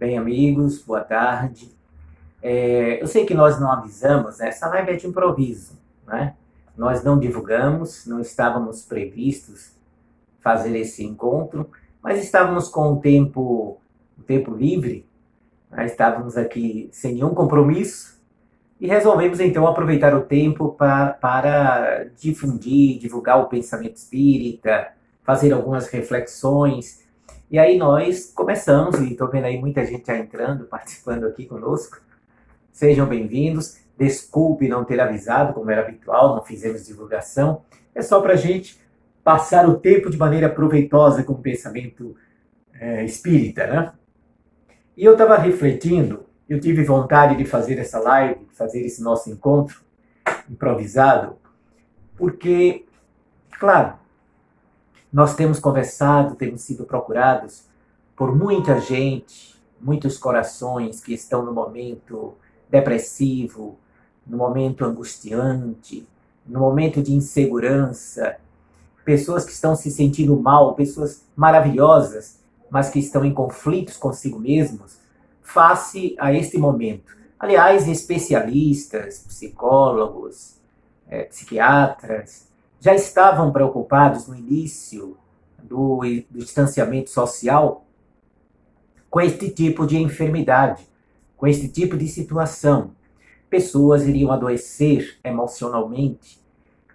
Bem, amigos, boa tarde. Eu sei que nós não avisamos, né? Essa live é de improviso, né? Nós não divulgamos, não estávamos previstos fazer esse encontro, mas estávamos com o tempo livre, né? Estávamos aqui sem nenhum compromisso e resolvemos então aproveitar o tempo para difundir, divulgar o pensamento espírita, fazer algumas reflexões. E aí nós começamos, e estou vendo aí muita gente já entrando, participando aqui conosco. Sejam bem-vindos. Desculpe não ter avisado, como era habitual, não fizemos divulgação. É só para a gente passar o tempo de maneira proveitosa com o pensamento espírita, né? E eu estava refletindo, eu tive vontade de fazer essa live, de fazer esse nosso encontro improvisado, porque, claro, nós temos conversado, temos sido procurados por muita gente, muitos corações que estão no momento depressivo, no momento angustiante, no momento de insegurança, pessoas que estão se sentindo mal, pessoas maravilhosas, mas que estão em conflitos consigo mesmos, face a este momento. Aliás, especialistas, psicólogos, psiquiatras, já estavam preocupados no início do distanciamento social com este tipo de enfermidade, com este tipo de situação. Pessoas iriam adoecer emocionalmente,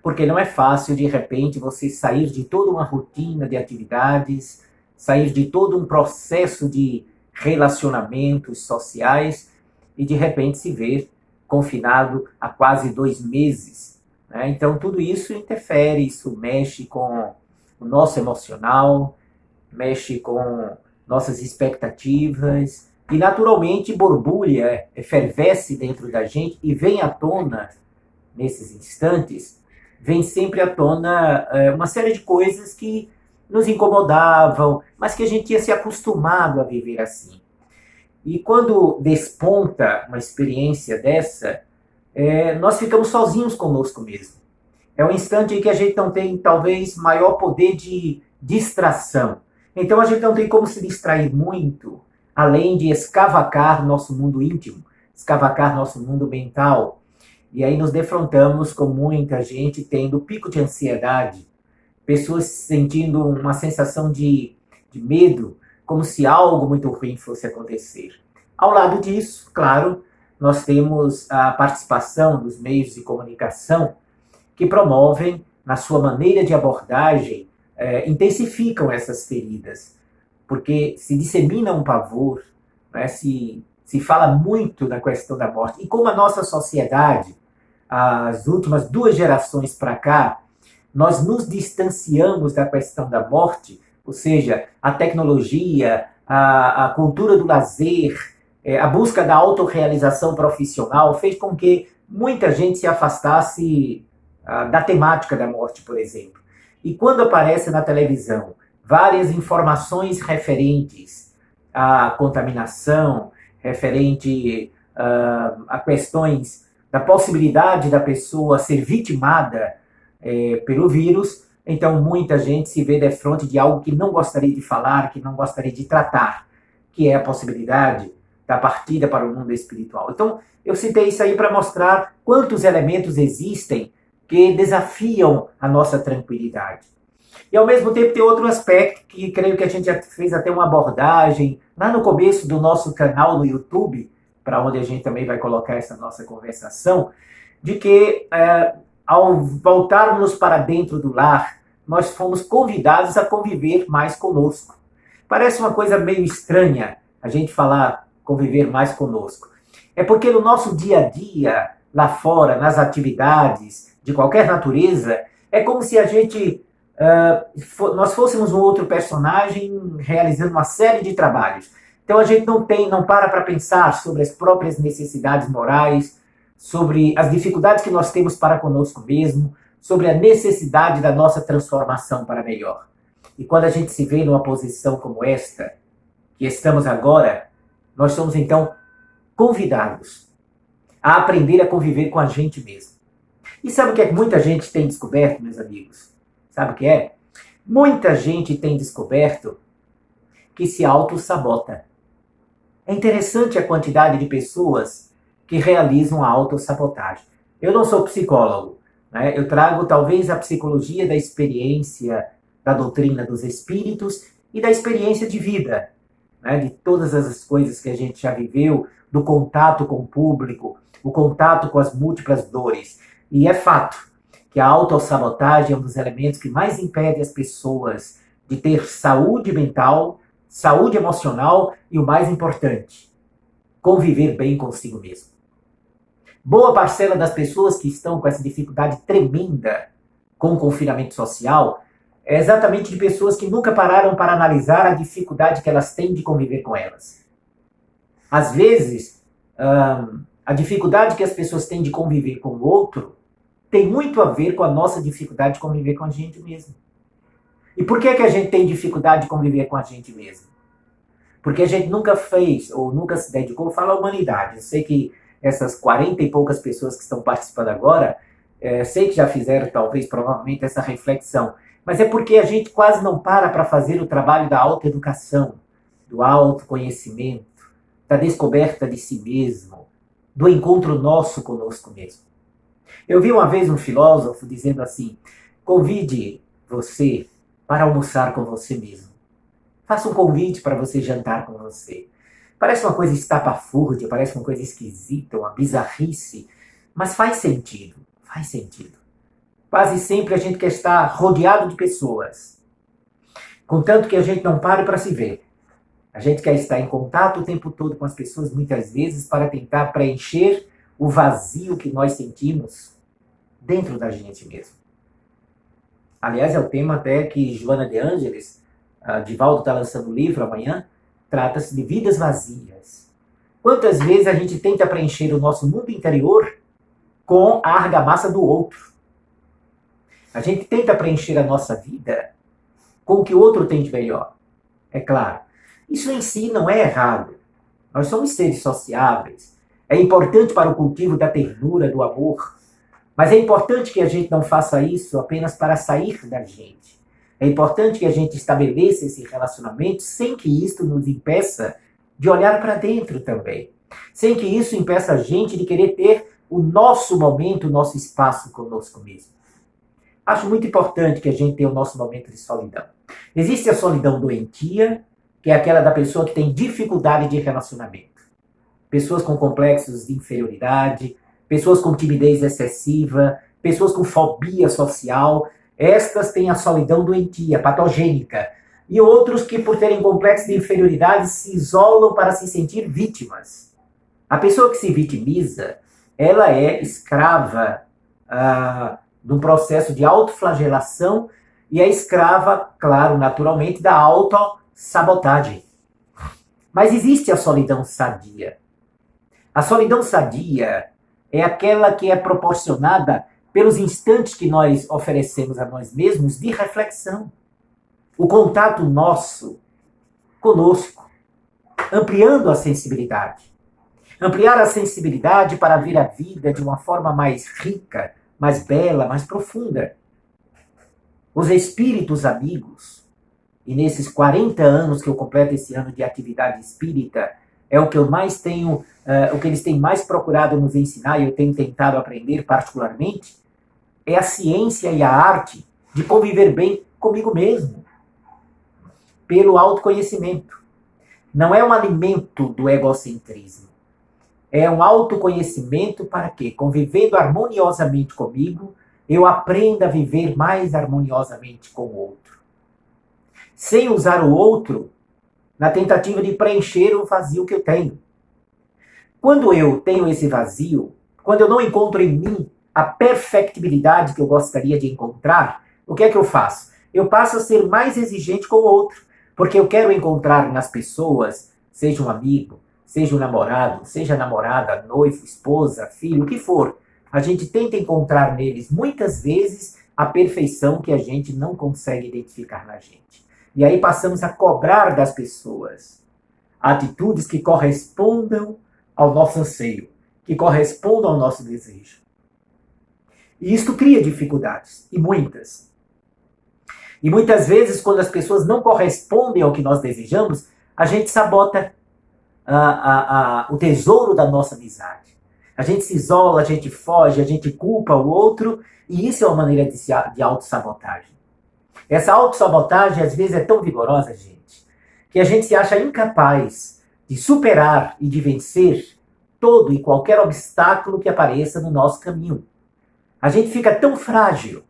porque não é fácil, de repente, você sair de toda uma rotina de atividades, sair de todo um processo de relacionamentos sociais e, de repente, se ver confinado há quase 2 meses. Então, tudo isso interfere, isso mexe com o nosso emocional, mexe com nossas expectativas e, naturalmente, borbulha, efervesce dentro da gente e vem à tona, nesses instantes, vem sempre à tona uma série de coisas que nos incomodavam, mas que a gente tinha se acostumado a viver assim. E quando desponta uma experiência dessa, nós ficamos sozinhos conosco mesmo. É um instante em que a gente não tem, talvez, maior poder de distração. Então a gente não tem como se distrair muito, além de escavacar nosso mundo íntimo, escavacar nosso mundo mental. E aí nos defrontamos com muita gente tendo pico de ansiedade, pessoas sentindo uma sensação de medo, como se algo muito ruim fosse acontecer. Ao lado disso, claro, nós temos a participação dos meios de comunicação que promovem, na sua maneira de abordagem, intensificam essas feridas, porque se dissemina um pavor, né, se fala muito da questão da morte. E como a nossa sociedade, as últimas 2 gerações para cá, nós nos distanciamos da questão da morte, ou seja, a tecnologia, a cultura do lazer, a busca da autorrealização profissional fez com que muita gente se afastasse da temática da morte, por exemplo. E quando aparece na televisão várias informações referentes à contaminação, referente a questões da possibilidade da pessoa ser vitimada pelo vírus, então muita gente se vê defronte de algo que não gostaria de falar, que não gostaria de tratar, que é a possibilidade da partida para o mundo espiritual. Então, eu citei isso aí para mostrar quantos elementos existem que desafiam a nossa tranquilidade. E, ao mesmo tempo, tem outro aspecto que creio que a gente já fez até uma abordagem lá no começo do nosso canal no YouTube, para onde a gente também vai colocar essa nossa conversação, de que, ao voltarmos para dentro do lar, nós fomos convidados a conviver mais conosco. Parece uma coisa meio estranha a gente falar conviver mais conosco. É porque no nosso dia a dia, lá fora, nas atividades de qualquer natureza, é como se a gente, nós fôssemos um outro personagem realizando uma série de trabalhos. Então a gente não para pensar sobre as próprias necessidades morais, sobre as dificuldades que nós temos para conosco mesmo, sobre a necessidade da nossa transformação para melhor. E quando a gente se vê numa posição como esta, que estamos agora, nós somos então convidados a aprender a conviver com a gente mesmo. E sabe o que é que muita gente tem descoberto, meus amigos? Sabe o que é? Muita gente tem descoberto que se auto-sabota. É interessante a quantidade de pessoas que realizam a autossabotagem. Eu não sou psicólogo, né? Eu trago talvez a psicologia da experiência, da doutrina dos espíritos e da experiência de vida, né? De todas as coisas que a gente já viveu, do contato com o público, o contato com as múltiplas dores. E é fato que a autossabotagem é um dos elementos que mais impede as pessoas de ter saúde mental, saúde emocional e, o mais importante, conviver bem consigo mesmo. Boa parcela das pessoas que estão com essa dificuldade tremenda com o confinamento social é exatamente de pessoas que nunca pararam para analisar a dificuldade que elas têm de conviver com elas. Às vezes, a dificuldade que as pessoas têm de conviver com o outro tem muito a ver com a nossa dificuldade de conviver com a gente mesmo. E por que a gente tem dificuldade de conviver com a gente mesmo? Porque a gente nunca fez, ou nunca se dedicou, fala a humanidade. Eu sei que essas 40 e poucas pessoas que estão participando agora, sei que já fizeram, talvez, provavelmente, essa reflexão. Mas é porque a gente quase não para fazer o trabalho da autoeducação, do autoconhecimento, da descoberta de si mesmo, do encontro nosso conosco mesmo. Eu vi uma vez um filósofo dizendo assim: convide você para almoçar com você mesmo. Faça um convite para você jantar com você. Parece uma coisa estapafúrdia, parece uma coisa esquisita, uma bizarrice, mas faz sentido, faz sentido. Quase sempre a gente quer estar rodeado de pessoas, contanto que a gente não pare para se ver. A gente quer estar em contato o tempo todo com as pessoas, muitas vezes, para tentar preencher o vazio que nós sentimos dentro da gente mesmo. Aliás, é o tema até que Joana de Ângeles, Divaldo está lançando um livro amanhã, trata-se de vidas vazias. Quantas vezes a gente tenta preencher o nosso mundo interior com a argamassa do outro? A gente tenta preencher a nossa vida com o que o outro tem de melhor. É claro, isso em si não é errado. Nós somos seres sociáveis. É importante para o cultivo da ternura, do amor. Mas é importante que a gente não faça isso apenas para sair da gente. É importante que a gente estabeleça esse relacionamento sem que isso nos impeça de olhar para dentro também. Sem que isso impeça a gente de querer ter o nosso momento, o nosso espaço conosco mesmo. Acho muito importante que a gente tenha o nosso momento de solidão. Existe a solidão doentia, que é aquela da pessoa que tem dificuldade de relacionamento. Pessoas com complexos de inferioridade, pessoas com timidez excessiva, pessoas com fobia social. Estas têm a solidão doentia, patogênica. E outros que, por terem complexo de inferioridade, se isolam para se sentir vítimas. A pessoa que se vitimiza, ela é escrava de um processo de autoflagelação e é escrava, claro, naturalmente, da autossabotagem. Mas existe a solidão sadia. A solidão sadia é aquela que é proporcionada pelos instantes que nós oferecemos a nós mesmos de reflexão. O contato nosso conosco, ampliando a sensibilidade. Ampliar a sensibilidade para ver a vida de uma forma mais rica, mais bela, mais profunda. Os espíritos amigos, e nesses 40 anos que eu completo esse ano de atividade espírita, é o que eu mais tenho, o que eles têm mais procurado nos ensinar, e eu tenho tentado aprender particularmente, é a ciência e a arte de conviver bem comigo mesmo, pelo autoconhecimento. Não é um alimento do egocentrismo. É um autoconhecimento para que, convivendo harmoniosamente comigo, eu aprenda a viver mais harmoniosamente com o outro. Sem usar o outro na tentativa de preencher o vazio que eu tenho. Quando eu tenho esse vazio, quando eu não encontro em mim a perfectibilidade que eu gostaria de encontrar, o que é que eu faço? Eu passo a ser mais exigente com o outro, porque eu quero encontrar nas pessoas, seja um amigo, seja um namorado, seja namorada, noivo, esposa, filho, o que for. A gente tenta encontrar neles, muitas vezes, a perfeição que a gente não consegue identificar na gente. E aí passamos a cobrar das pessoas atitudes que correspondam ao nosso anseio, que correspondam ao nosso desejo. E isto cria dificuldades, e muitas. E muitas vezes, quando as pessoas não correspondem ao que nós desejamos, a gente sabota. o tesouro da nossa amizade. A gente se isola, a gente foge, a gente culpa o outro, e isso é uma maneira de autossabotagem. Essa autossabotagem, às vezes, é tão vigorosa, gente, que a gente se acha incapaz de superar e de vencer todo e qualquer obstáculo que apareça no nosso caminho. A gente fica tão frágil,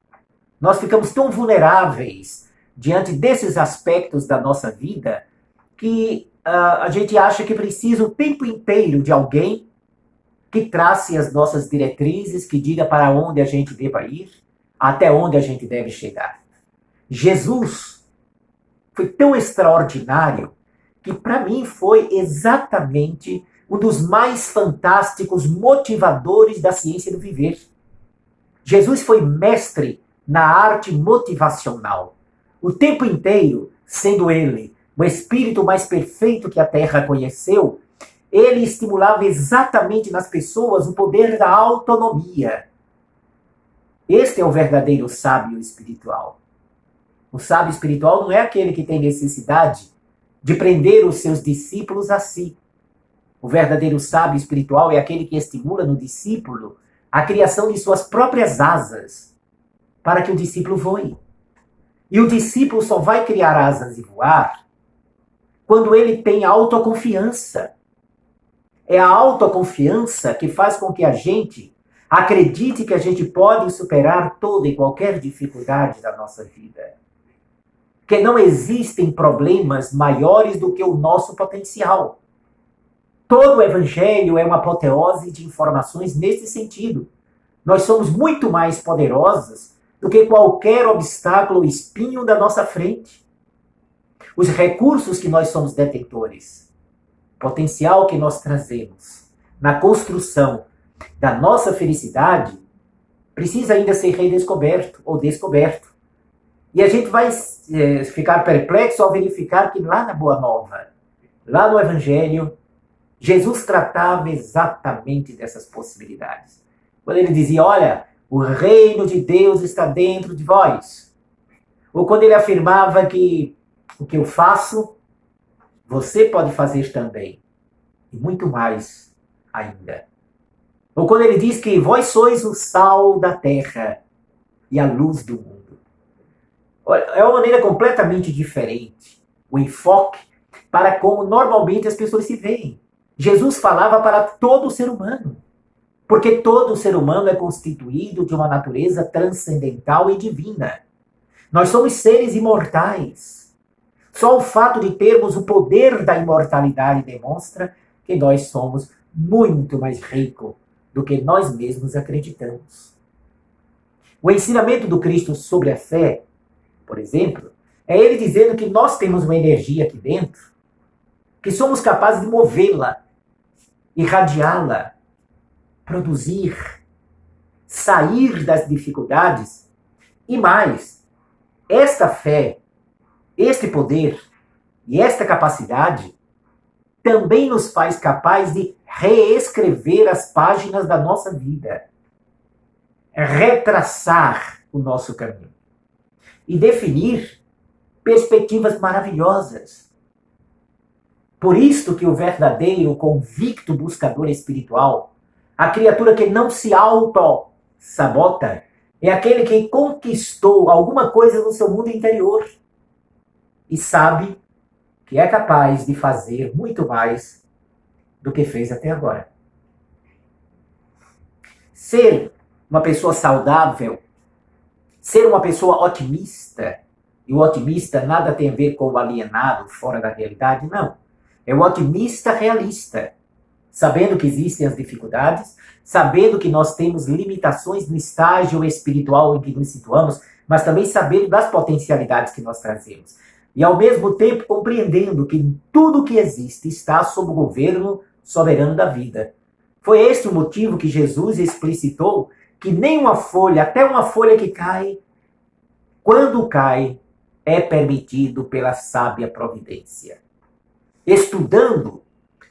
nós ficamos tão vulneráveis diante desses aspectos da nossa vida que a gente acha que precisa o tempo inteiro de alguém que trace as nossas diretrizes, que diga para onde a gente deva ir, até onde a gente deve chegar. Jesus foi tão extraordinário que para mim foi exatamente um dos mais fantásticos motivadores da ciência do viver. Jesus foi mestre na arte motivacional. O tempo inteiro, sendo ele o espírito mais perfeito que a Terra conheceu, ele estimulava exatamente nas pessoas o poder da autonomia. Este é o verdadeiro sábio espiritual. O sábio espiritual não é aquele que tem necessidade de prender os seus discípulos a si. O verdadeiro sábio espiritual é aquele que estimula no discípulo a criação de suas próprias asas para que o discípulo voe. E o discípulo só vai criar asas e voar quando ele tem autoconfiança. É a autoconfiança que faz com que a gente acredite que a gente pode superar toda e qualquer dificuldade da nossa vida. Que não existem problemas maiores do que o nosso potencial. Todo o evangelho é uma apoteose de informações nesse sentido. Nós somos muito mais poderosos do que qualquer obstáculo ou espinho da nossa frente. Os recursos que nós somos detentores, o potencial que nós trazemos na construção da nossa felicidade, precisa ainda ser redescoberto ou descoberto. E a gente vai ficar perplexo ao verificar que lá na Boa Nova, lá no Evangelho, Jesus tratava exatamente dessas possibilidades. Quando ele dizia, olha, o reino de Deus está dentro de vós. Ou quando ele afirmava que o que eu faço, você pode fazer também. E muito mais ainda. Ou quando ele diz que vós sois o sal da terra e a luz do mundo. É uma maneira completamente diferente. O enfoque para como normalmente as pessoas se veem. Jesus falava para todo ser humano. Porque todo ser humano é constituído de uma natureza transcendental e divina. Nós somos seres imortais. Só o fato de termos o poder da imortalidade demonstra que nós somos muito mais ricos do que nós mesmos acreditamos. O ensinamento do Cristo sobre a fé, por exemplo, é ele dizendo que nós temos uma energia aqui dentro, que somos capazes de movê-la, irradiá-la, produzir, sair das dificuldades e mais. Esta fé, este poder e esta capacidade também nos faz capaz de reescrever as páginas da nossa vida, retraçar o nosso caminho e definir perspectivas maravilhosas. Por isto que o verdadeiro convicto buscador espiritual, a criatura que não se auto-sabota, é aquele que conquistou alguma coisa no seu mundo interior e sabe que é capaz de fazer muito mais do que fez até agora. Ser uma pessoa saudável, ser uma pessoa otimista, e o otimista nada tem a ver com o alienado, fora da realidade, não. É o otimista realista, sabendo que existem as dificuldades, sabendo que nós temos limitações no estágio espiritual em que nos situamos, mas também sabendo das potencialidades que nós trazemos. E ao mesmo tempo compreendendo que tudo que existe está sob o governo soberano da vida. Foi este o motivo que Jesus explicitou que nem uma folha, até uma folha que cai, quando cai, é permitido pela sábia providência. Estudando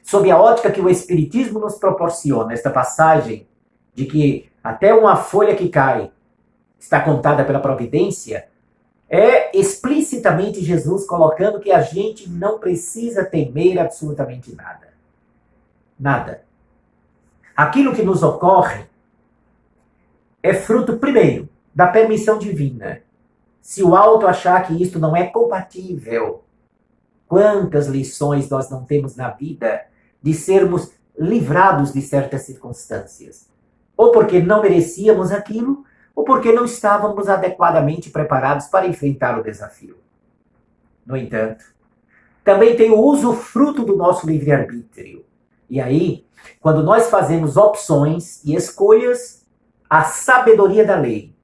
sob a ótica que o Espiritismo nos proporciona, esta passagem de que até uma folha que cai está contada pela providência, é explicitamente Jesus colocando que a gente não precisa temer absolutamente nada. Nada. Aquilo que nos ocorre é fruto, primeiro, da permissão divina. Se o alto achar que isto não é compatível, quantas lições nós não temos na vida de sermos livrados de certas circunstâncias. Ou porque não merecíamos aquilo, ou porque não estávamos adequadamente preparados para enfrentar o desafio. No entanto, também tem o usufruto do nosso livre-arbítrio. E aí, quando nós fazemos opções e escolhas, a sabedoria da lei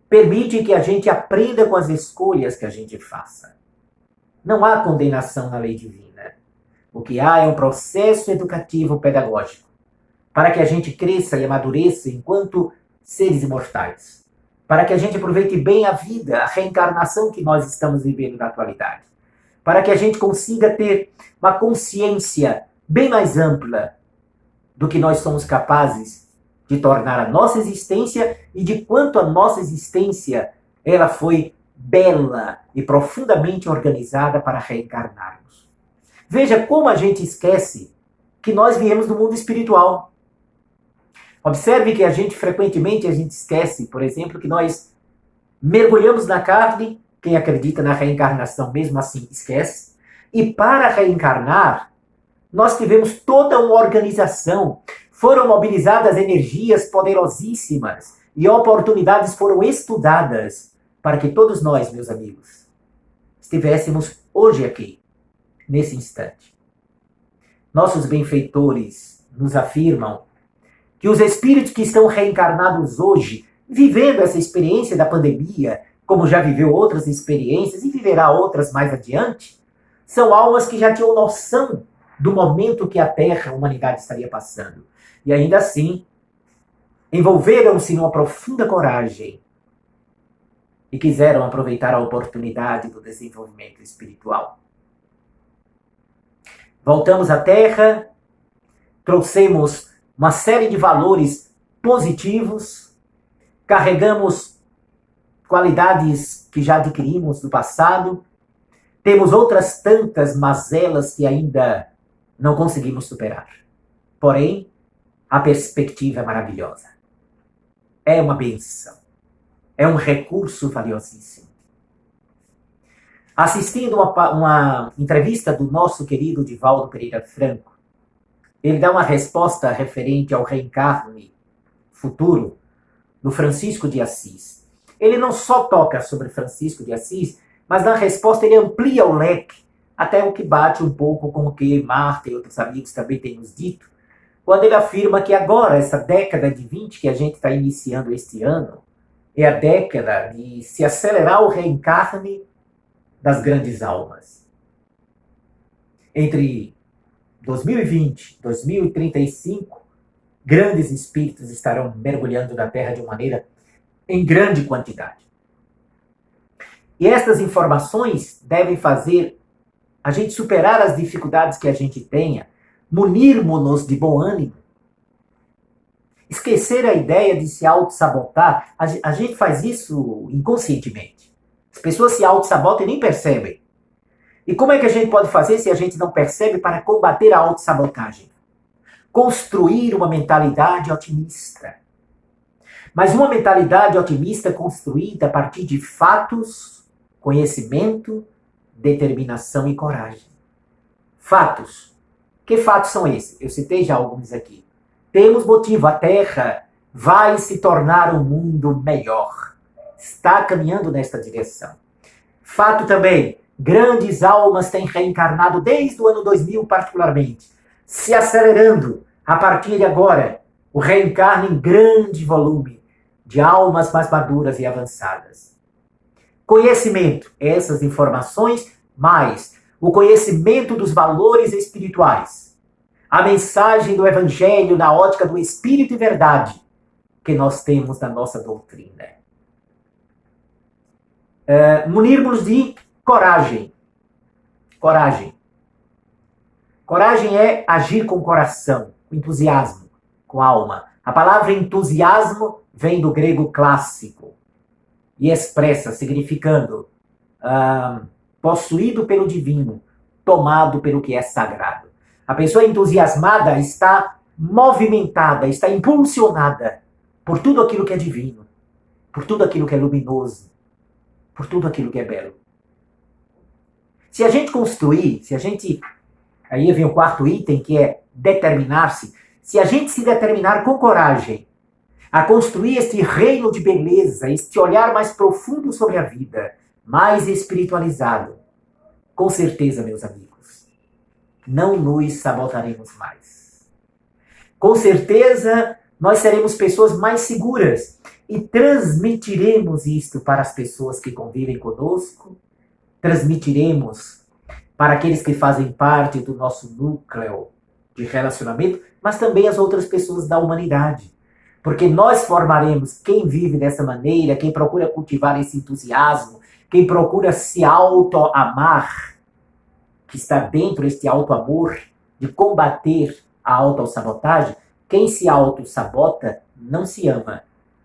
permite que a gente aprenda com as escolhas que a gente faça. Não há condenação na lei divina. O que há é um processo educativo pedagógico para que a gente cresça e amadureça enquanto seres imortais. Para que a gente aproveite bem a vida, a reencarnação que nós estamos vivendo na atualidade. Para que a gente consiga ter uma consciência bem mais ampla do que nós somos capazes de tornar a nossa existência e de quanto a nossa existência ela foi bela e profundamente organizada para reencarnarmos. Veja como a gente esquece que nós viemos do mundo espiritual. Observe que frequentemente a gente esquece, por exemplo, que nós mergulhamos na carne, quem acredita na reencarnação mesmo assim esquece, e para reencarnar, nós tivemos toda uma organização, foram mobilizadas energias poderosíssimas e oportunidades foram estudadas para que todos nós, meus amigos, estivéssemos hoje aqui, nesse instante. Nossos benfeitores nos afirmam que os espíritos que estão reencarnados hoje, vivendo essa experiência da pandemia, como já viveu outras experiências e viverá outras mais adiante, são almas que já tinham noção do momento que a Terra, a humanidade, estaria passando. E ainda assim, envolveram-se numa profunda coragem e quiseram aproveitar a oportunidade do desenvolvimento espiritual. Voltamos à Terra, trouxemos uma série de valores positivos, carregamos qualidades que já adquirimos no passado, temos outras tantas mazelas que ainda não conseguimos superar. Porém, a perspectiva é maravilhosa. É uma benção. É um recurso valiosíssimo. Assistindo uma entrevista do nosso querido Divaldo Pereira Franco, ele dá uma resposta referente ao reencarne futuro do Francisco de Assis. Ele não só toca sobre Francisco de Assis, mas na resposta ele amplia o leque, até o que bate um pouco com o que Marta e outros amigos também têm nos dito, quando ele afirma que agora, essa década de 20 que a gente está iniciando este ano, é a década de se acelerar o reencarne das grandes almas. Entre 2020 e 2035, grandes espíritos estarão mergulhando na Terra de uma maneira em grande quantidade. E estas informações devem fazer a gente superar as dificuldades que a gente tenha, munirmos-nos de bom ânimo, esquecer a ideia de se auto-sabotar. A gente faz isso inconscientemente. As pessoas se auto-sabotam e nem percebem. E como é que a gente pode fazer se a gente não percebe para combater a auto-sabotagem? Construir uma mentalidade otimista. Mas uma mentalidade otimista construída a partir de fatos, conhecimento, determinação e coragem. Fatos. Que fatos são esses? Eu citei já alguns aqui. Temos motivo, a Terra vai se tornar um mundo melhor. Está caminhando nesta direção. Fato também, grandes almas têm reencarnado desde o ano 2000 particularmente, se acelerando a partir de agora, o reencarne em grande volume de almas mais maduras e avançadas. Conhecimento, essas informações, mais o conhecimento dos valores espirituais, a mensagem do Evangelho na ótica do Espírito e Verdade que nós temos na nossa doutrina. Munirmos de coragem. Coragem. Coragem é agir com coração, com entusiasmo, com alma. A palavra entusiasmo vem do grego clássico e expressa, significando possuído pelo divino, tomado pelo que é sagrado. A pessoa entusiasmada está movimentada, está impulsionada por tudo aquilo que é divino, por tudo aquilo que é luminoso, por tudo aquilo que é belo. Se a gente construir, aí vem o quarto item, que é determinar-se. Se a gente se determinar com coragem a construir este reino de beleza, este olhar mais profundo sobre a vida, mais espiritualizado, com certeza, meus amigos, não nos sabotaremos mais. Com certeza, nós seremos pessoas mais seguras e transmitiremos isto para as pessoas que convivem conosco, transmitiremos para aqueles que fazem parte do nosso núcleo de relacionamento, mas também as outras pessoas da humanidade. Porque nós formaremos quem vive dessa maneira, quem procura cultivar esse entusiasmo, quem procura se auto-amar, que está dentro deste auto-amor, de combater a autossabotagem. Quem se auto-sabota não se ama.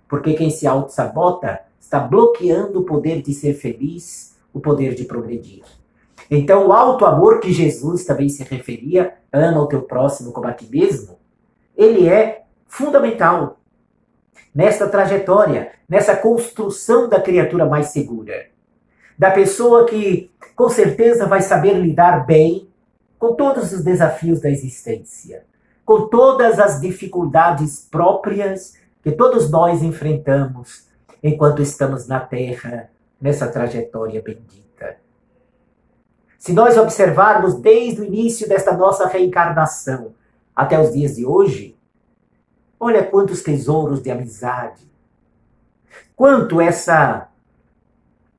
Porque quem se auto-sabota está bloqueando o poder de ser feliz, o poder de progredir. Então, o auto-amor que Jesus também se referia, ama o teu próximo como a ti mesmo, ele é fundamental nesta trajetória, nessa construção da criatura mais segura. Da pessoa que, com certeza, vai saber lidar bem com todos os desafios da existência, com todas as dificuldades próprias que todos nós enfrentamos enquanto estamos na Terra, nessa trajetória bendita. Se nós observarmos desde o início desta nossa reencarnação até os dias de hoje, olha quantos tesouros de amizade, quanto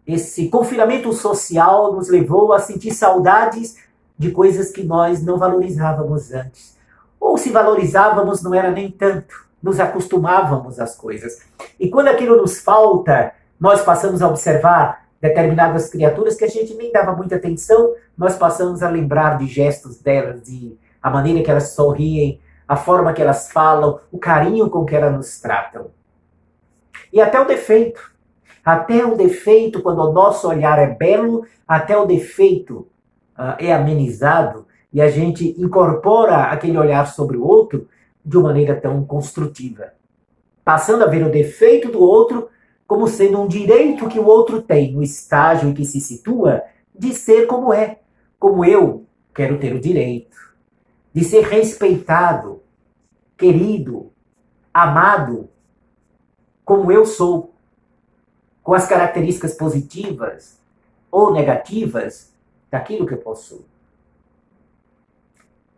esse confinamento social nos levou a sentir saudades de coisas que nós não valorizávamos antes. Ou se valorizávamos, não era nem tanto. Nos acostumávamos às coisas. E quando aquilo nos falta, nós passamos a observar determinadas criaturas que a gente nem dava muita atenção, nós passamos a lembrar de gestos delas, de a maneira que elas sorriem, a forma que elas falam, o carinho com que elas nos tratam. E até o defeito. Até o defeito, quando o nosso olhar é belo, até o defeito é amenizado e a gente incorpora aquele olhar sobre o outro de uma maneira tão construtiva. Passando a ver o defeito do outro como sendo um direito que o outro tem no estágio em que se situa de ser como é. Como eu quero ter o direito de ser respeitado, querido, amado, como eu sou, com as características positivas ou negativas daquilo que eu possuo.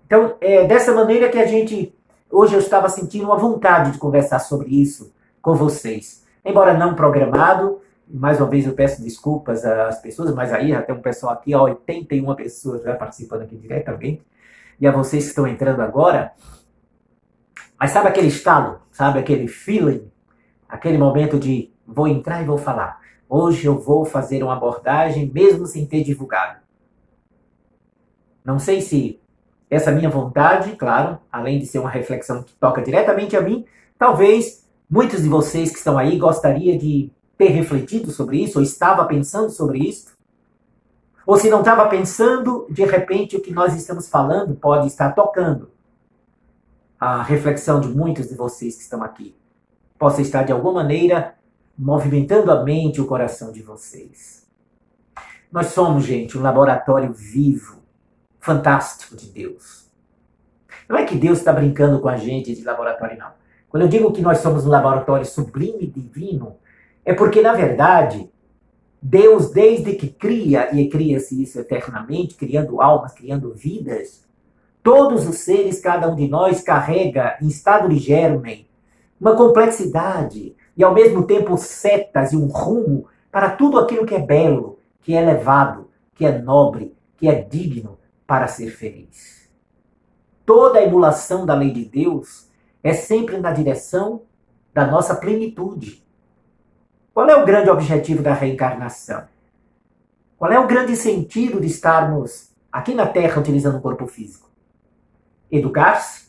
Então, é dessa maneira que hoje eu estava sentindo uma vontade de conversar sobre isso com vocês. Embora não programado, mais uma vez eu peço desculpas às pessoas, mas aí já tem um pessoal aqui, 81 pessoas já participando aqui diretamente, e a vocês que estão entrando agora. Mas sabe aquele estalo, sabe aquele feeling, aquele momento de vou entrar e vou falar. Hoje eu vou fazer uma abordagem mesmo sem ter divulgado. Não sei se essa minha vontade, claro, além de ser uma reflexão que toca diretamente a mim, talvez muitos de vocês que estão aí gostariam de ter refletido sobre isso, ou estava pensando sobre isso. Ou se não estava pensando, de repente o que nós estamos falando pode estar tocando a reflexão de muitos de vocês que estão aqui. Possa estar de alguma maneira movimentando a mente e o coração de vocês. Nós somos, gente, um laboratório vivo, fantástico de Deus. Não é que Deus está brincando com a gente de laboratório, não. Quando eu digo que nós somos um laboratório sublime e divino, é porque, na verdade, Deus, desde que cria, e cria-se isso eternamente, criando almas, criando vidas, todos os seres, cada um de nós, carrega em estado de germen uma complexidade e, ao mesmo tempo, setas e um rumo para tudo aquilo que é belo, que é elevado, que é nobre, que é digno para ser feliz. Toda a emulação da lei de Deus é sempre na direção da nossa plenitude. Qual é o grande objetivo da reencarnação? Qual é o grande sentido de estarmos aqui na Terra utilizando o corpo físico? Educar-se,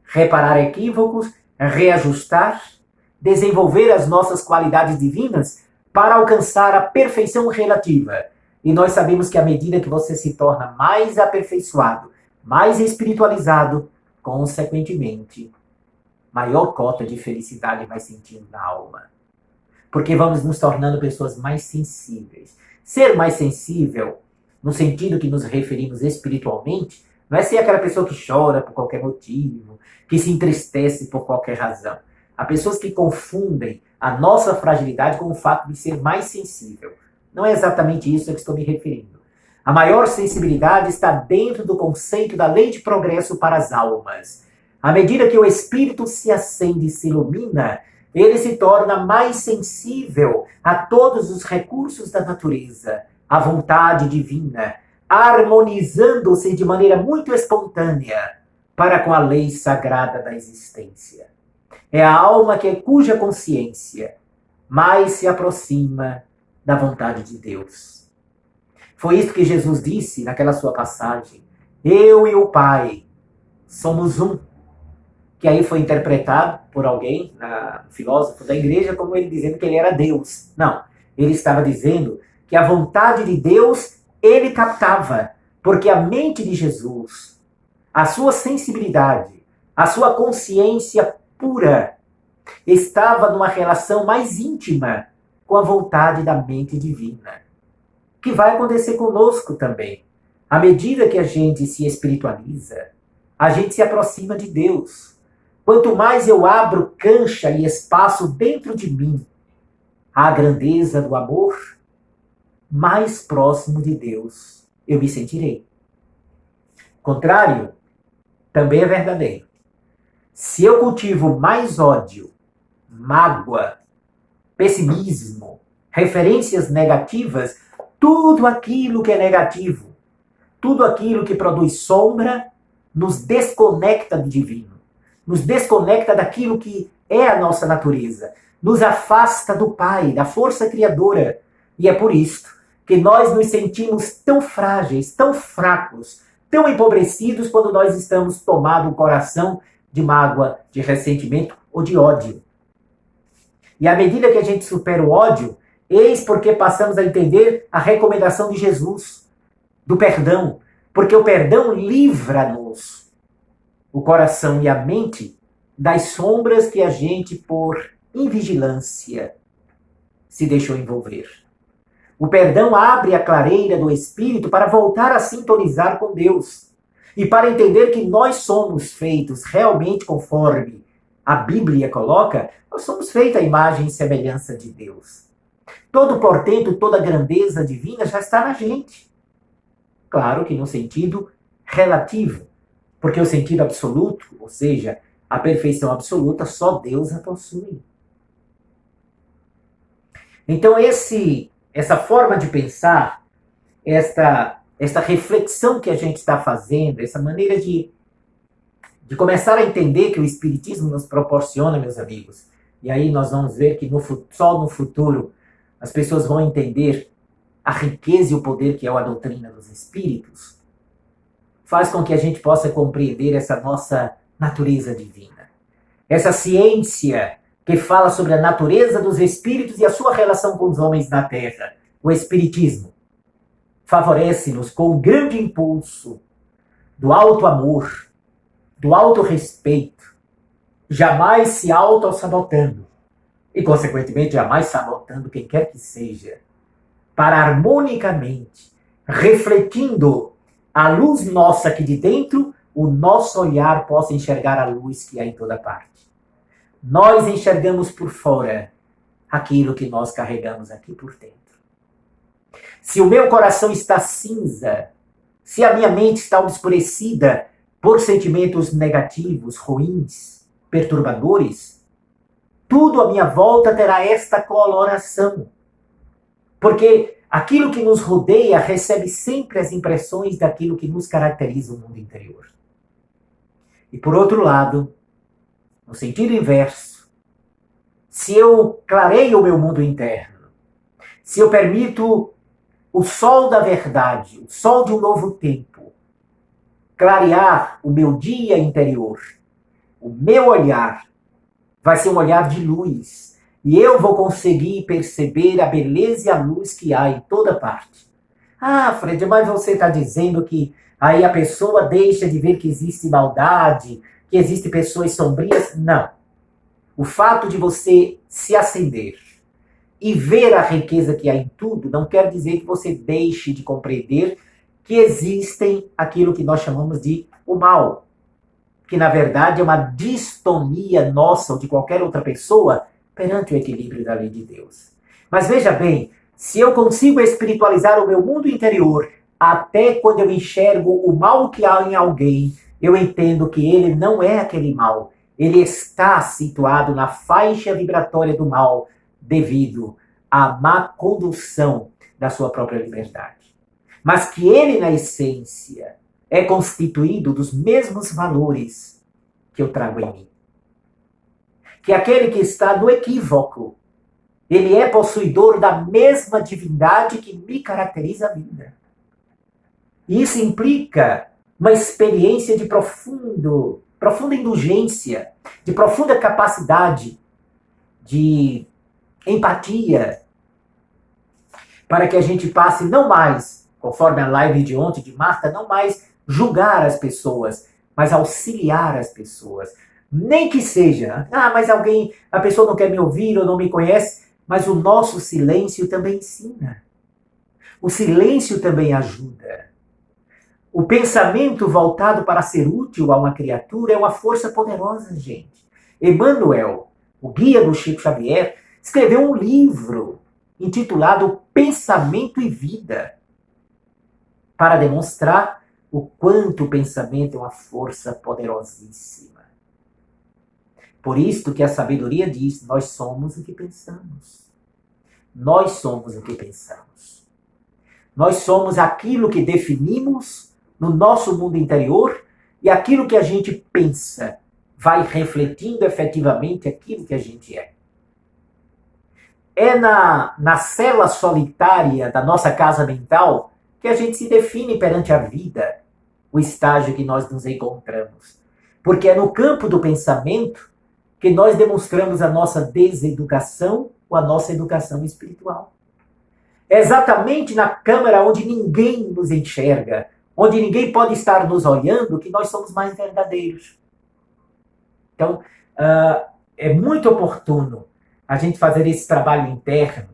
reparar equívocos, reajustar, desenvolver as nossas qualidades divinas para alcançar a perfeição relativa. E nós sabemos que à medida que você se torna mais aperfeiçoado, mais espiritualizado, consequentemente, maior cota de felicidade vai sentindo na alma. Porque vamos nos tornando pessoas mais sensíveis. Ser mais sensível, no sentido que nos referimos espiritualmente, não é ser aquela pessoa que chora por qualquer motivo, que se entristece por qualquer razão. Há pessoas que confundem a nossa fragilidade com o fato de ser mais sensível. Não é exatamente isso a que estou me referindo. A maior sensibilidade está dentro do conceito da lei de progresso para as almas. À medida que o espírito se acende e se ilumina, ele se torna mais sensível a todos os recursos da natureza, à vontade divina, harmonizando-se de maneira muito espontânea para com a lei sagrada da existência. É a alma cuja consciência mais se aproxima da vontade de Deus. Foi isso que Jesus disse naquela sua passagem. Eu e o Pai somos um. Que aí foi interpretado por alguém, filósofo da igreja, como ele dizendo que ele era Deus. Não, ele estava dizendo que a vontade de Deus ele captava, porque a mente de Jesus, a sua sensibilidade, a sua consciência pura, estava numa relação mais íntima com a vontade da mente divina. Que vai acontecer conosco também. À medida que a gente se espiritualiza, a gente se aproxima de Deus. Quanto mais eu abro cancha e espaço dentro de mim à grandeza do amor, mais próximo de Deus eu me sentirei. O contrário também é verdadeiro. Se eu cultivo mais ódio, mágoa, pessimismo, referências negativas, tudo aquilo que é negativo, tudo aquilo que produz sombra, nos desconecta do divino, nos desconecta daquilo que é a nossa natureza, nos afasta do Pai, da força criadora. E é por isso que nós nos sentimos tão frágeis, tão fracos, tão empobrecidos quando nós estamos tomados o coração de mágoa, de ressentimento ou de ódio. E à medida que a gente supera o ódio, eis porque passamos a entender a recomendação de Jesus, do perdão. Porque o perdão livra-nos, o coração e a mente, das sombras que a gente, por invigilância, se deixou envolver. O perdão abre a clareira do espírito para voltar a sintonizar com Deus. E para entender que nós somos feitos realmente conforme a Bíblia coloca, nós somos feitos à imagem e semelhança de Deus. Todo portento, toda grandeza divina já está na gente. Claro que no sentido relativo, porque o sentido absoluto, ou seja, a perfeição absoluta, só Deus a possui. Então essa forma de pensar, esta reflexão que a gente está fazendo, essa maneira de começar a entender que o Espiritismo nos proporciona, meus amigos, e aí nós vamos ver que só no futuro as pessoas vão entender a riqueza e o poder que é a doutrina dos Espíritos, faz com que a gente possa compreender essa nossa natureza divina. Essa ciência que fala sobre a natureza dos Espíritos e a sua relação com os homens na Terra, o Espiritismo, favorece-nos com o grande impulso do alto amor, do alto respeito, jamais se auto-sabotando e, consequentemente, jamais sabotando quem quer que seja, para harmonicamente, refletindo a luz nossa aqui de dentro, o nosso olhar possa enxergar a luz que há em toda parte. Nós enxergamos por fora aquilo que nós carregamos aqui por dentro. Se o meu coração está cinza, se a minha mente está obscurecida por sentimentos negativos, ruins, perturbadores, tudo à minha volta terá esta coloração. Porque aquilo que nos rodeia recebe sempre as impressões daquilo que nos caracteriza o mundo interior. E por outro lado, no sentido inverso, se eu clareio o meu mundo interno, se eu permito o sol da verdade, o sol de um novo tempo, clarear o meu dia interior, o meu olhar vai ser um olhar de luz. E eu vou conseguir perceber a beleza e a luz que há em toda parte. Ah, Fred, mas você está dizendo que aí a pessoa deixa de ver que existe maldade, que existem pessoas sombrias? Não. O fato de você se acender e ver a riqueza que há em tudo não quer dizer que você deixe de compreender que existem aquilo que nós chamamos de o mal, que na verdade é uma distonia nossa ou de qualquer outra pessoa perante o equilíbrio da lei de Deus. Mas veja bem, se eu consigo espiritualizar o meu mundo interior até quando eu enxergo o mal que há em alguém, eu entendo que ele não é aquele mal. Ele está situado na faixa vibratória do mal devido à má condução da sua própria liberdade. Mas que ele, na essência, é constituído dos mesmos valores que eu trago em mim. Que aquele que está no equívoco, ele é possuidor da mesma divindade que me caracteriza a vida. E isso implica uma experiência de profunda indulgência, de profunda capacidade de empatia, para que a gente passe não mais, conforme a live de ontem de Marta, não mais julgar as pessoas, mas auxiliar as pessoas. Nem que seja, mas a pessoa não quer me ouvir ou não me conhece, mas o nosso silêncio também ensina. O silêncio também ajuda. O pensamento voltado para ser útil a uma criatura é uma força poderosa, gente. Emmanuel, o guia do Chico Xavier, escreveu um livro intitulado Pensamento e Vida, para demonstrar o quanto o pensamento é uma força poderosíssima. Por isto que a sabedoria diz, nós somos o que pensamos. Nós somos o que pensamos. Nós somos aquilo que definimos no nosso mundo interior e aquilo que a gente pensa vai refletindo efetivamente aquilo que a gente é. É na cela solitária da nossa casa mental que a gente se define perante a vida, o estágio que nós nos encontramos. Porque é no campo do pensamento que nós demonstramos a nossa deseducação ou a nossa educação espiritual. É exatamente na câmara onde ninguém nos enxerga, onde ninguém pode estar nos olhando, que nós somos mais verdadeiros. Então, é muito oportuno a gente fazer esse trabalho interno,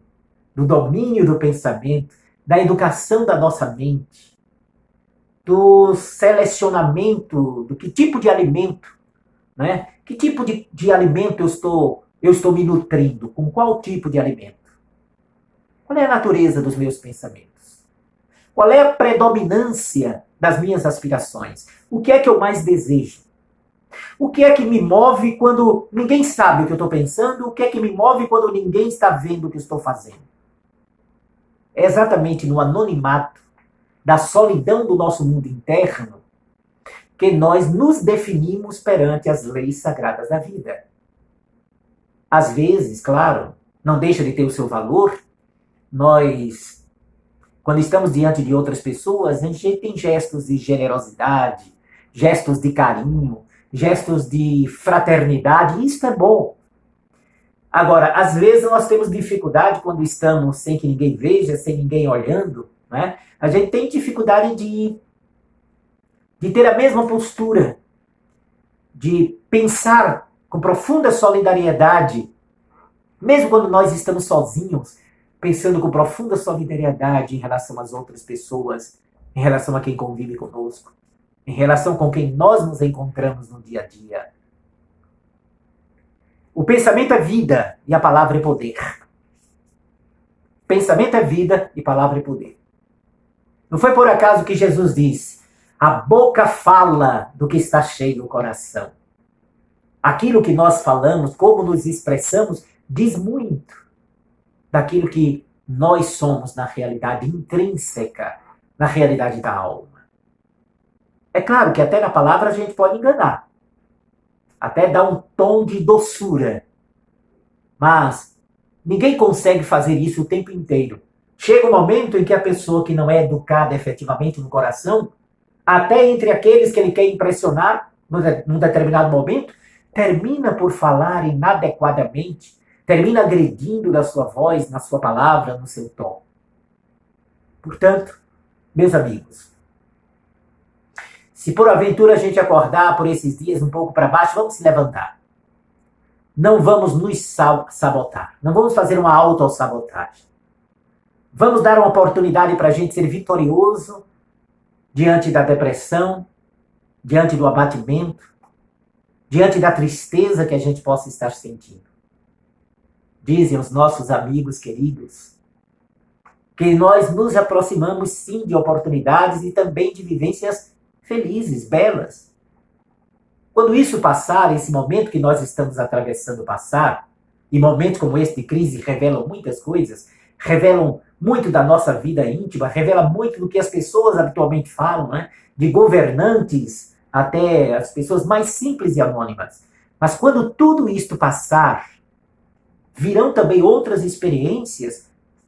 do domínio do pensamento, da educação da nossa mente, do selecionamento do que tipo de alimento, né? Que tipo de alimento eu estou me nutrindo? Com qual tipo de alimento? Qual é a natureza dos meus pensamentos? Qual é a predominância das minhas aspirações? O que é que eu mais desejo? O que é que me move quando ninguém sabe o que eu estou pensando? O que é que me move quando ninguém está vendo o que eu estou fazendo? É exatamente no anonimato da solidão do nosso mundo interno que nós nos definimos perante as leis sagradas da vida. Às vezes, claro, não deixa de ter o seu valor. Nós, quando estamos diante de outras pessoas, a gente tem gestos de generosidade, gestos de carinho, gestos de fraternidade, e isso é bom. Agora, às vezes nós temos dificuldade quando estamos sem que ninguém veja, sem ninguém olhando, né? A gente tem dificuldade de ter a mesma postura, de pensar com profunda solidariedade, mesmo quando nós estamos sozinhos, pensando com profunda solidariedade em relação às outras pessoas, em relação a quem convive conosco, em relação com quem nós nos encontramos no dia a dia. O pensamento é vida e a palavra é poder. Pensamento é vida e palavra é poder. Não foi por acaso que Jesus disse: a boca fala do que está cheio o coração. Aquilo que nós falamos, como nos expressamos, diz muito daquilo que nós somos na realidade intrínseca, na realidade da alma. É claro que até na palavra a gente pode enganar, até dar um tom de doçura, mas ninguém consegue fazer isso o tempo inteiro. Chega um momento em que a pessoa que não é educada efetivamente no coração, até entre aqueles que ele quer impressionar num determinado momento, termina por falar inadequadamente, termina agredindo na sua voz, na sua palavra, no seu tom. Portanto, Meus amigos, se por aventura a gente acordar por esses dias um pouco para baixo, vamos se levantar. Não vamos nos sabotar. Não vamos fazer uma autossabotagem. Vamos dar uma oportunidade para a gente ser vitorioso diante da depressão, diante do abatimento, diante da tristeza que a gente possa estar sentindo. Dizem os nossos amigos queridos que nós nos aproximamos sim de oportunidades e também de vivências felizes, belas. Quando isso passar, esse momento que nós estamos atravessando passar, e momentos como esse de crise revelam muitas coisas, revelam muito da nossa vida íntima, revela muito do que as pessoas habitualmente falam, né? De governantes até as pessoas mais simples e anônimas. Mas quando tudo isto passar, virão também outras experiências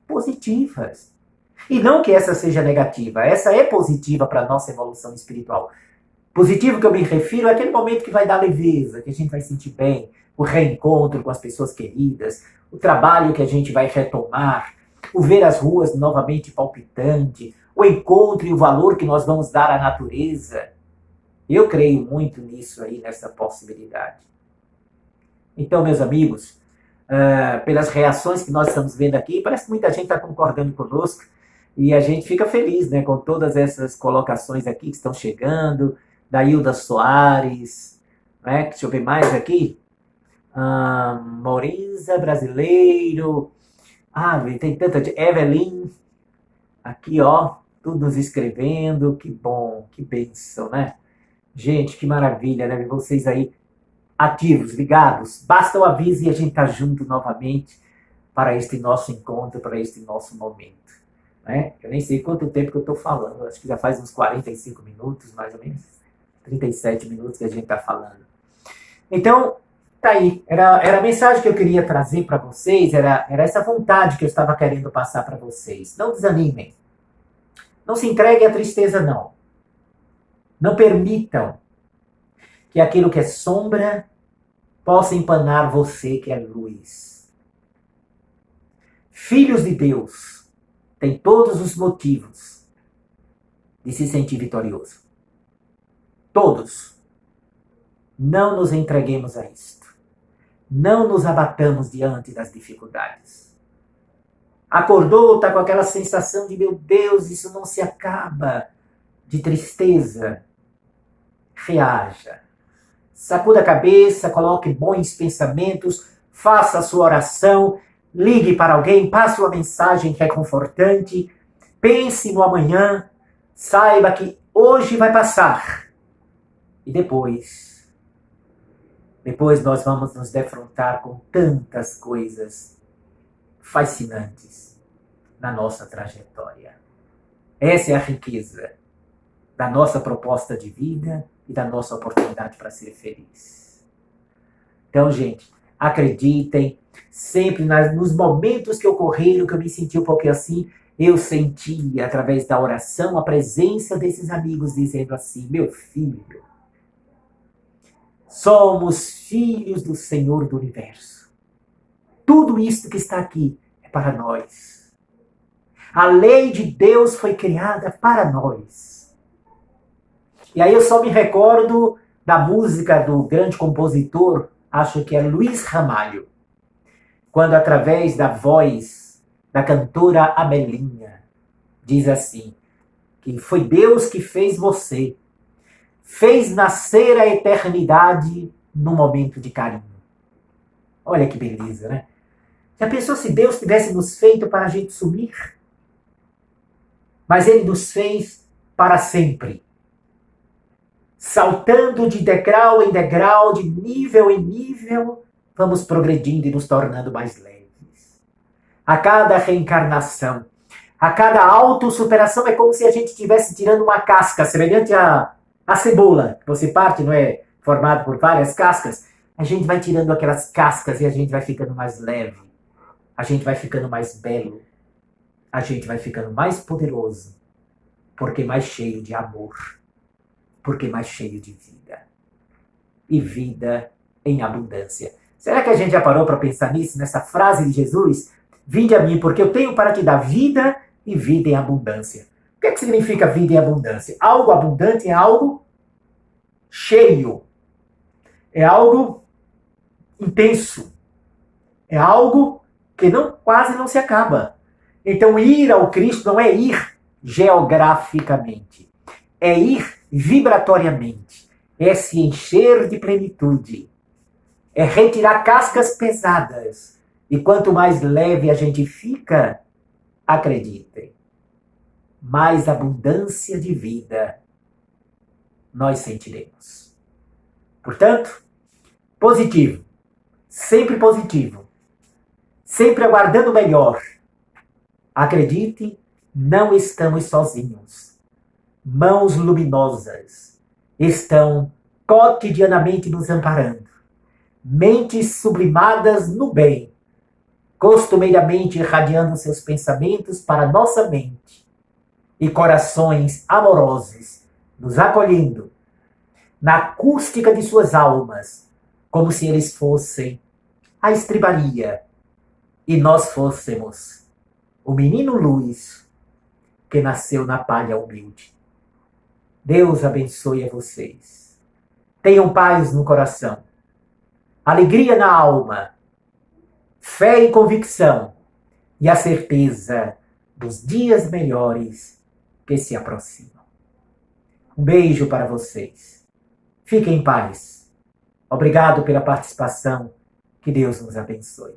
positivas. E não que essa seja negativa, essa é positiva para a nossa evolução espiritual. Positivo que eu me refiro é aquele momento que vai dar leveza, que a gente vai sentir bem, o reencontro com as pessoas queridas, o trabalho que a gente vai retomar, o ver as ruas novamente palpitante, o encontro e o valor que nós vamos dar à natureza. Eu creio muito nisso aí, nessa possibilidade. Então, meus amigos, pelas reações que nós estamos vendo aqui, parece que muita gente está concordando conosco e a gente fica feliz, né, com todas essas colocações aqui que estão chegando, da Hilda Soares, né, deixa eu ver mais aqui, Moriza, brasileiro, tem tanta gente, Evelyn, aqui ó, tudo nos escrevendo, que bom, que bênção, né? Gente, que maravilha, né, vocês aí ativos, ligados, basta o aviso e a gente tá junto novamente para este nosso encontro, para este nosso momento. Né? Eu nem sei quanto tempo que eu estou falando, acho que já faz uns 45 minutos, mais ou menos, 37 minutos que a gente está falando. Então, tá aí, era a mensagem que eu queria trazer para vocês, era essa vontade que eu estava querendo passar para vocês. Não desanimem, não se entreguem à tristeza não. Não permitam que aquilo que é sombra possa empanar você que é luz. Filhos de Deus têm todos os motivos de se sentir vitorioso. Todos. Não nos entreguemos a isto. Não nos abatamos diante das dificuldades. Acordou, está com aquela sensação de, meu Deus, isso não se acaba, de tristeza. Reaja. Sacuda a cabeça, coloque bons pensamentos, faça a sua oração, ligue para alguém, passe uma mensagem reconfortante, pense no amanhã, saiba que hoje vai passar. E depois nós vamos nos defrontar com tantas coisas fascinantes na nossa trajetória. Essa é a riqueza da nossa proposta de vida e da nossa oportunidade para ser feliz. Então, gente, acreditem, sempre nos momentos que ocorreram, que eu me senti um pouquinho assim, eu senti, através da oração, a presença desses amigos dizendo assim, meu filho, somos filhos do Senhor do Universo. Tudo isso que está aqui é para nós. A lei de Deus foi criada para nós. E aí eu só me recordo da música do grande compositor, acho que é Luiz Ramalho, quando através da voz da cantora Amelinha, diz assim, que foi Deus que fez você, fez nascer a eternidade num momento de carinho. Olha que beleza, né? Já pensou se Deus tivesse nos feito para a gente sumir? Mas Ele nos fez para sempre. Saltando de degrau em degrau, de nível em nível, vamos progredindo e nos tornando mais leves. A cada reencarnação, a cada autossuperação é como se a gente estivesse tirando uma casca, semelhante à cebola, que você parte, não é? Formado por várias cascas. A gente vai tirando aquelas cascas e a gente vai ficando mais leve. A gente vai ficando mais belo. A gente vai ficando mais poderoso. Porque mais cheio de amor. Porque mais cheio de vida. E vida em abundância. Será que a gente já parou para pensar nisso, nessa frase de Jesus? Vinde a mim, porque eu tenho para te dar vida e vida em abundância. O que é que significa vida em abundância? Algo abundante é algo cheio, é algo intenso, é algo que quase não se acaba. Então, ir ao Cristo não é ir geograficamente, é ir vibratoriamente, é se encher de plenitude, é retirar cascas pesadas. E quanto mais leve a gente fica, acreditem, mais abundância de vida nós sentiremos. Portanto, positivo, sempre aguardando o melhor. Acredite, não estamos sozinhos. Mãos luminosas estão cotidianamente nos amparando. Mentes sublimadas no bem, costumeiramente irradiando seus pensamentos para nossa mente. E corações amorosos nos acolhendo na acústica de suas almas, como se eles fossem a estribaria e nós fôssemos o menino Luiz que nasceu na palha humilde. Deus abençoe a vocês. Tenham paz no coração, alegria na alma, fé e convicção e a certeza dos dias melhores que se aproximam. Um beijo para vocês. Fiquem em paz. Obrigado pela participação. Que Deus nos abençoe.